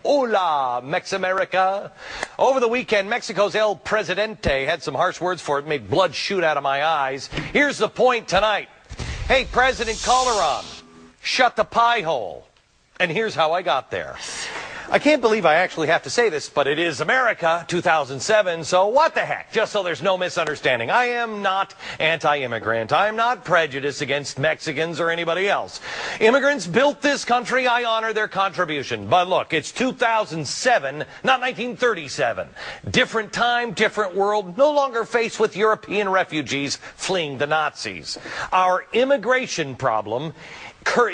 Hola, Mex-America. Over the weekend, Mexico's El Presidente had some harsh words for it, made blood shoot out of my eyes. Here's the point tonight. Hey, President Calderon, shut the pie hole. And here's how I got there. I can't believe I actually have to say this, but it is America, 2007, so what the heck? Just so there's no misunderstanding. I am not anti-immigrant. I am not prejudiced against Mexicans or anybody else. Immigrants built this country. I honor their contribution. But look, it's 2007, not 1937. Different time, different world, no longer faced with European refugees fleeing the Nazis. Our immigration problem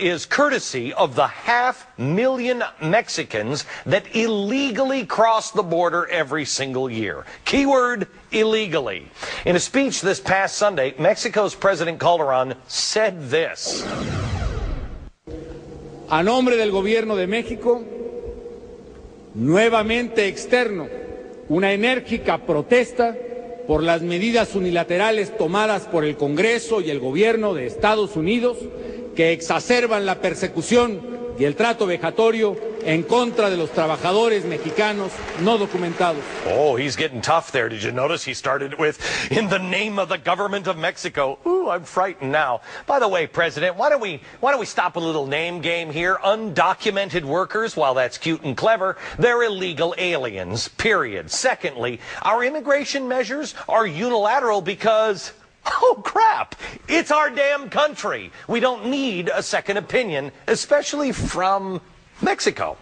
is courtesy of the 500,000 Mexicans that illegally cross the border every single year. Keyword, illegally. In a speech this past Sunday, Mexico's President Calderon said this. A nombre del Gobierno de México, nuevamente externo una enérgica protesta por las medidas unilaterales tomadas por el Congreso y el Gobierno de Estados Unidos que exacerban la persecución y el trato vejatorio en contra de los trabajadores mexicanos no documentados. Oh, he's getting tough there. Did you notice he started with, in the name of the government of Mexico? Ooh, I'm frightened now. By the way, President, why don't we stop a little name game here? Undocumented workers, while that's cute and clever, they're illegal aliens, period. Secondly, our immigration measures are unilateral because, oh, crap, it's our damn country. We don't need a second opinion, especially from Mexico.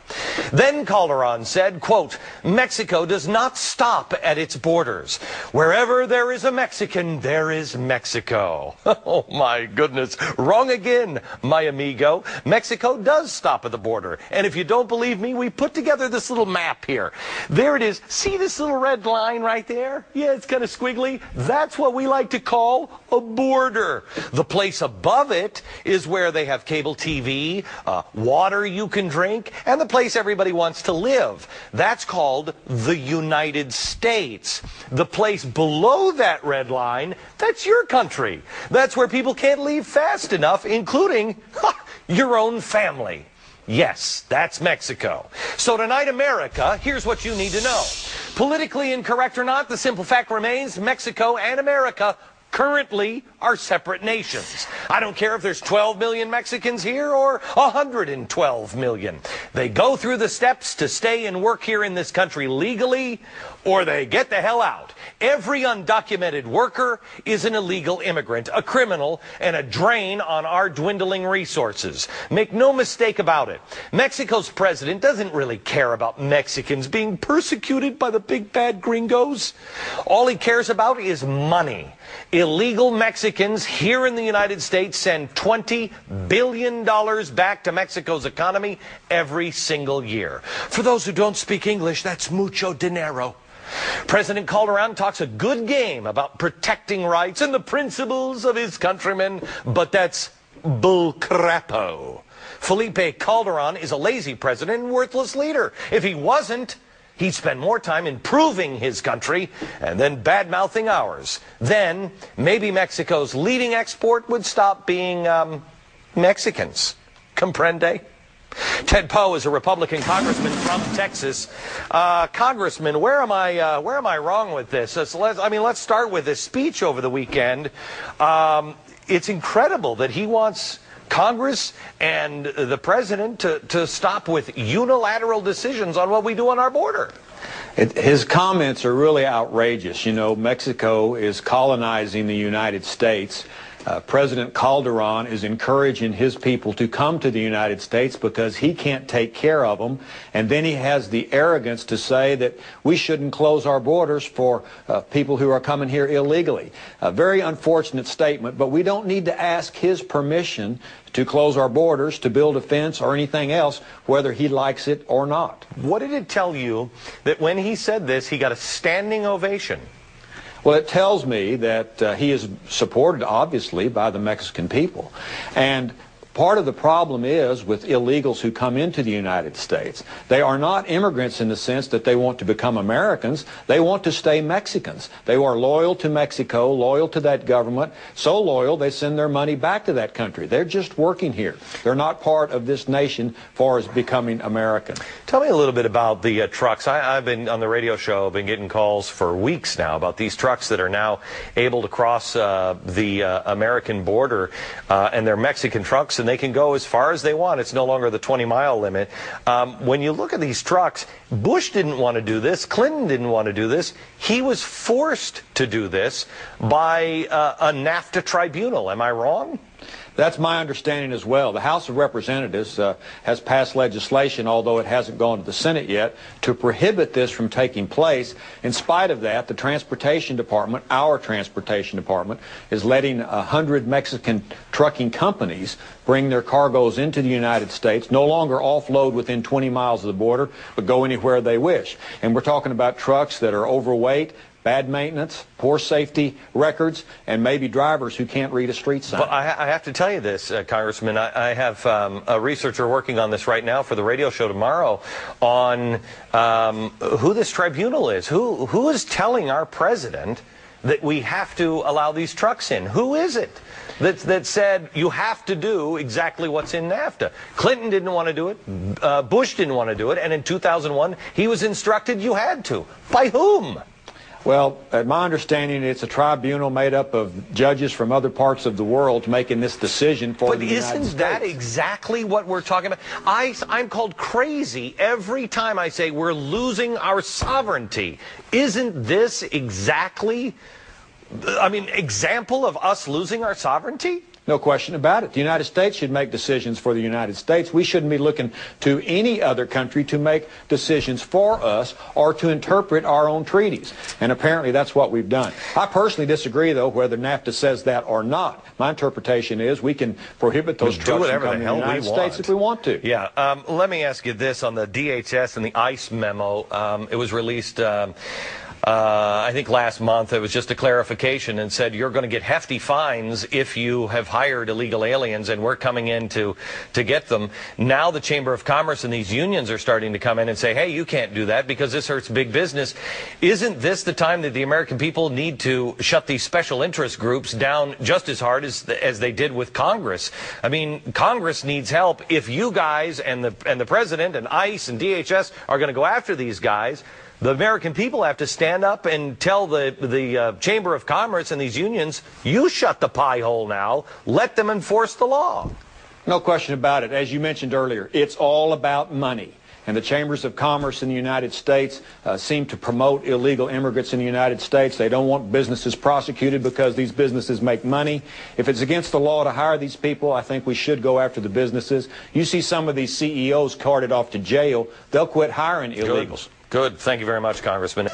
Then Calderon said, quote, Mexico does not stop at its borders. Wherever there is a Mexican, there is Mexico. Oh, my goodness. Wrong again, my amigo. Mexico does stop at the border. And if you don't believe me, we put together this little map here. There it is. See this little red line right there? Yeah, it's kind of squiggly. That's what we like to call a border. The place above it is where they have cable TV, water you can drink, and the place everybody wants to live. That's called the United States. The place below that red line, that's your country. That's where people can't leave fast enough, including your own family. Yes, that's Mexico. So tonight, America, here's what you need to know. Politically incorrect or not, the simple fact remains Mexico and America currently are separate nations. I don't care if there's 12 million Mexicans here or 112 million. They go through the steps to stay and work here in this country legally, or they get the hell out. Every undocumented worker is an illegal immigrant, a criminal, and a drain on our dwindling resources. Make no mistake about it. Mexico's president doesn't really care about Mexicans being persecuted by the big bad gringos. All he cares about is money. Illegal Mexicans here in the United States send $20 billion back to Mexico's economy every single year. For those who don't speak English, that's mucho dinero. President Calderon talks a good game about protecting rights and the principles of his countrymen, but that's bull crapo. Felipe Calderon is a lazy president and worthless leader. If he wasn't, he'd spend more time improving his country and then bad-mouthing ours. Then, maybe Mexico's leading export would stop being, Mexicans. Comprende? Ted Poe is a Republican congressman from Texas. Congressman, where am I wrong with this? Let's start with this speech over the weekend. It's incredible that he wants Congress and the president to stop with unilateral decisions on what we do on our border. His comments are really outrageous. You know, Mexico is colonizing the United States. President Calderon is encouraging his people to come to the United States because he can't take care of them. And then he has the arrogance to say that we shouldn't close our borders for people who are coming here illegally. A very unfortunate statement, but we don't need to ask his permission to close our borders, to build a fence or anything else, whether he likes it or not. What did it tell you that when he said this, he got a standing ovation? Well, it tells me that he is supported, obviously, by the Mexican people. And Part of the problem is with illegals who come into the United States. They are not immigrants in the sense that they want to become Americans. They want to stay Mexicans. They are loyal to Mexico, loyal to that government, so loyal they send their money back to that country. They're just working here. They're not part of this nation far as becoming American. Tell me a little bit about the trucks. I've been on the radio show, been getting calls for weeks now about these trucks that are now able to cross the American border, and they're Mexican trucks, and they can go as far as they want. It's no longer the 20-mile limit. When you look at these trucks, Bush didn't want to do this. Clinton didn't want to do this. He was forced to do this by a NAFTA tribunal. Am I wrong? That's my understanding as well. The House of Representatives has passed legislation, although it hasn't gone to the Senate yet, to prohibit this from taking place. In spite of that, the Transportation Department, our Transportation Department, is letting 100 Mexican trucking companies bring their cargoes into the United States, no longer offload within 20 miles of the border, but go anywhere they wish. And we're talking about trucks that are overweight, bad maintenance, poor safety records, and maybe drivers who can't read a street sign. Well, I have to tell you this, Congressman. I have a researcher working on this right now for the radio show tomorrow on who this tribunal is. Who is telling our president that we have to allow these trucks in? Who is it that said you have to do exactly what's in NAFTA? Clinton didn't want to do it. Bush didn't want to do it. And in 2001, he was instructed you had to. By whom? Well, at my understanding, it's a tribunal made up of judges from other parts of the world making this decision for the United States. But isn't that exactly what we're talking about? I'm called crazy every time I say we're losing our sovereignty. Isn't this exactly, example of us losing our sovereignty? No question about it. The United States should make decisions for the United States. We shouldn't be looking to any other country to make decisions for us or to interpret our own treaties. And apparently that's what we've done. I personally disagree, though, whether NAFTA says that or not. My interpretation is we can prohibit those trucks from coming to the United States if we want to. Yeah. Let me ask you this on the DHS and the ICE memo. It was released I think last month. It was just a clarification and said you're going to get hefty fines if you have hired illegal aliens, and we're coming in to get them. Now the Chamber of Commerce and these unions are starting to come in and say, hey, you can't do that because this hurts big business. Isn't this the time that the American people need to shut these special interest groups down just as hard as they did with Congress? I mean, Congress needs help. If you guys and the president and ICE and DHS are going to go after these guys, the American people have to stand up and tell the Chamber of Commerce and these unions, you shut the pie hole now. Let them enforce the law. No question about it. As you mentioned earlier, it's all about money. And the Chambers of Commerce in the United States seem to promote illegal immigrants in the United States. They don't want businesses prosecuted because these businesses make money. If it's against the law to hire these people, I think we should go after the businesses. You see some of these CEOs carted off to jail. They'll quit hiring illegals. Good. Thank you very much, Congressman.